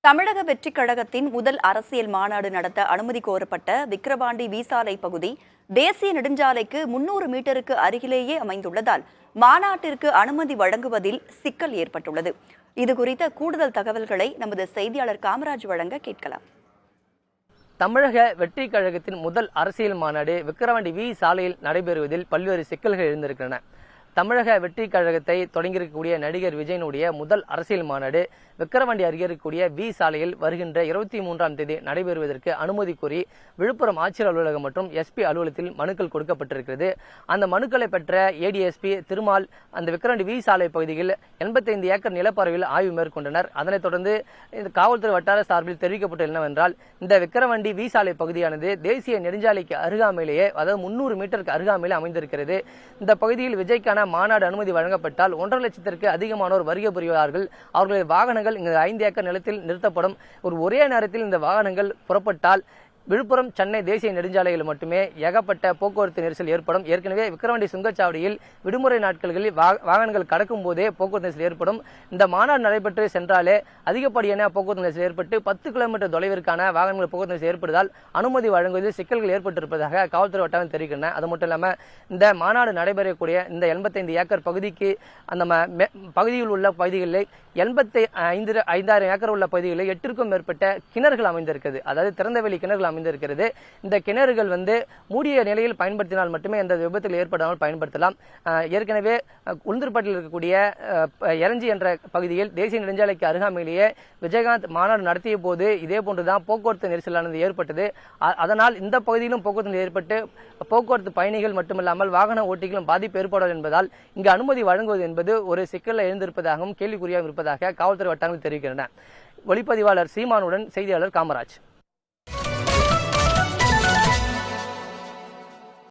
தமிழக வெற்றிக் கழகத்தின் முதல் அரசியல் மாநாடு நடத்த அனுமதி கோரப்பட்ட விக்கிரவாண்டி வீசாலை பகுதி தேசிய நெடுஞ்சாலைக்கு 300 மீட்டருக்கு அருகிலேயே அமைந்துள்ளதால் மாநாட்டிற்கு அனுமதி வழங்குவதில் சிக்கல் ஏற்பட்டுள்ளது. இதுகுறித்த கூடுதல் தகவல்களை நமது செய்தியாளர் காமராஜ் வழங்க கேட்கலாம். தமிழக வெற்றிக் கழகத்தின் முதல் அரசியல் மாநாடு விக்கிரவாண்டி வி சாலையில் நடைபெறுவதில் பல்வேறு சிக்கல்கள் எழுந்திருக்கின்றன. தமிழக வெற்றிக் கழகத்தை தொடங்கியிருக்கக்கூடிய நடிகர் விஜயனுடைய முதல் அரசியல் மாநாடு விக்கிரவாண்டி அருகே இருக்கக்கூடிய வி சாலையில் வருகின்ற 23ஆம் தேதி நடைபெறுவதற்கு அனுமதி கோரி விழுப்புரம் ஆட்சியர் அலுவலகம் மற்றும் எஸ்பி அலுவலகத்தில் மனுக்கள் கொடுக்கப்பட்டிருக்கிறது. அந்த மனுக்களை பெற்ற ஏடிஎஸ்பி திருமால் அந்த விக்கிரவாண்டி வி சாலை பகுதியில் 85 ஏக்கர் நிலப்பரப்பில் ஆய்வு மேற்கொண்டனர். அதனைத் தொடர்ந்து இந்த காவல்துறை வட்டார சார்பில் தெரிவிக்கப்பட்டது என்னவென்றால், இந்த விக்கிரவாண்டி வி சாலை பகுதியானது தேசிய நெடுஞ்சாலைக்கு அருகாமையிலேயே, அதாவது 300 மீட்டருக்கு அருகாமையிலே அமைந்திருக்கிறது. இந்த பகுதியில் விஜய்க்கான மாநாடு அனுமதி வழங்கப்பட்டால் 1.5 லட்சத்திற்கு அதிகமானோர் வருகை புரிவார்கள். அவர்களின் வாகனங்கள் இங்கு 5 ஏக்கர் நிலத்தில் நிறுத்தப்படும். ஒரே நேரத்தில் இந்த வாகனங்கள் புறப்பட்டால் விழுப்புரம் சென்னை தேசிய நெடுஞ்சாலையில் மட்டுமே ஏகப்பட்ட போக்குவரத்து நெரிசல் ஏற்படும். ஏற்கனவே விக்கிரவாண்டி சுங்கச்சாவடியில் விடுமுறை நாட்களில் வாகனங்கள் கடக்கும் போதே போக்குவரத்து நெரிசல் ஏற்படும். இந்த மாநாடு நடைபெற்று சென்றாலே அதிகப்படியான போக்குவரத்து நெரிசல் ஏற்பட்டு 10 கிலோமீட்டர் தொலைவிற்கான வாகனங்கள் போக்குவரத்து நெரிசல் ஏற்படுவதால் அனுமதி வழங்குவதில் சிக்கல்கள் ஏற்பட்டிருப்பதாக காவல்துறை வட்டாரம் தெரிவிக்கின்றன. அது மட்டும் இல்லாமல் இந்த மாநாடு நடைபெறக்கூடிய இந்த 85 ஏக்கர் பகுதிக்கு அந்த பகுதியில் உள்ள பகுதிகளில் 85,000 ஏக்கர் உள்ள பகுதிகளில் 8க்கும் மேற்பட்ட கிணறுகள் அமைந்திருக்கிறது. அதாவது திறந்தவெளி கிணறுகள் அமைந்திருக்கிறது. இந்த கிணறுகள் மூடிய நிலையில் பயன்படுத்தினால் மட்டுமே எந்த விபத்தில் ஏற்படாமல் பயன்படுத்தலாம். ஏற்கனவே உளுந்தூர்பேட்டையில் இருக்கக்கூடிய எரஞ்சி என்ற பகுதியில் தேசிய நெடுஞ்சாலைக்கு அருகாமையிலேயே விஜயகாந்த் மாநாடு நடத்திய போது இதே போன்றுதான் போக்குவரத்து நெரிசலானது ஏற்பட்டது. அதனால் இந்த பகுதியிலும் போக்குவரத்து ஏற்பட்டு போக்குவரத்து பயணிகள் மட்டுமில்லாமல் வாகன ஓட்டிகளும் பாதிப்பு ஏற்படும் என்பதால் இங்கு அனுமதி வழங்குவது என்பது ஒரு சிக்கலில் எழுந்திருப்பதாகவும் கேள்விக்குறியாகவும் இருப்பதாக காவல்துறை வட்டாரங்கள் தெரிவிக்கின்றன. ஒளிப்பதிவாளர் சீமானுடன் செய்தியாளர் காமராஜ்.